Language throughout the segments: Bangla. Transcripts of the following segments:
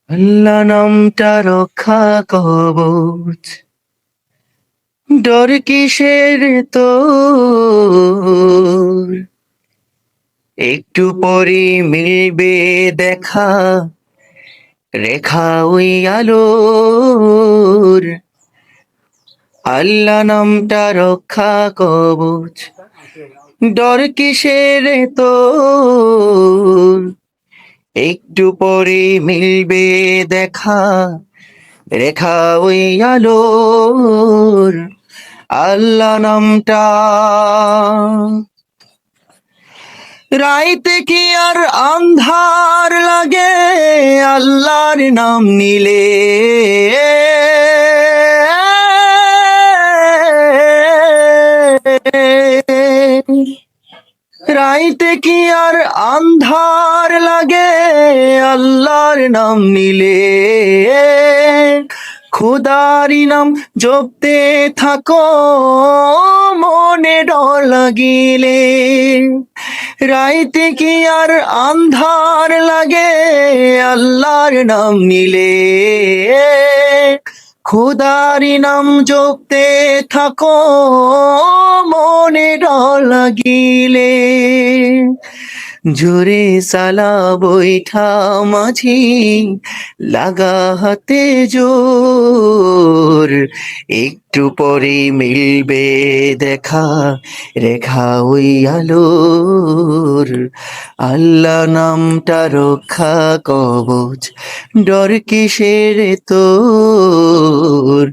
আল্লাহ নামটা রক্ষা কবচ, ডর কিসের তোর? একটু পরে মিলবে দেখা, রেখা ওই আলোর। আল্লাহ নামটা রক্ষা কবচ, ডর কিসের তোর? একটু পরে মিলবে দেখা, রেখা ওই আলোর। আল্লাহ নামটা রাইতে কি আর আন্ধার লাগে আল্লাহর নাম নিলে? রাইতে কি আর আন্ধার লাগে আল্লাহর নাম নিলে? খোদারি নাম জপতে থাকো মনে ডর লাগিলে। রাইতে কি আর আন্ধার লাগে আল্লাহর নাম নিলে? খোদারি নাম জপতে থাকো মনে ডর লাগিলে। জোরে সালা বৈঠা মাঝি, লাগা হাতে জোর। একটু পরে মিলবে দেখা, রেখা ওই আলোর। আল্লাহ নামটা রক্ষা কবচ, ডর কিসের তোর?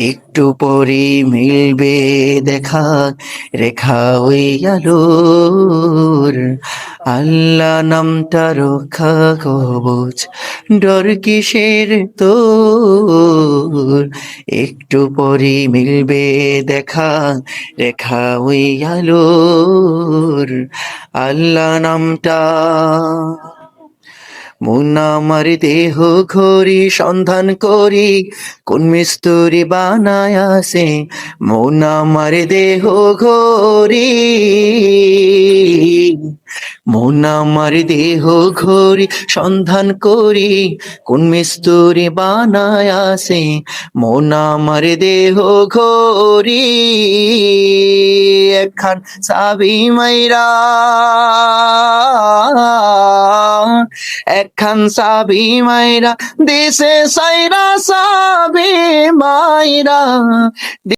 একটু পরে মিলবে দেখা, রেখা ওই আলোর। আল্লাহ নামটা রক্ষা কবচ, ডর কিসের তোর? একটু পরে মিলবে দেখা, রেখা ওই আলোর। আল্লাহ নামটা মন আমার দেহ ঘড়ি সন্ধান করি, কোন মিস্তুরি বানায় আসে। মন আমার দেহ ঘড়ি, মন আমার দেহ ঘড়ি সন্ধান করি, কোন মিস্তুরি বানায় আসে। মন আমার দেহ ঘড়ি একখান চাবি মাইরা, একখান চাবি মাইরা দিছে সাইরা, চাবি মাইরা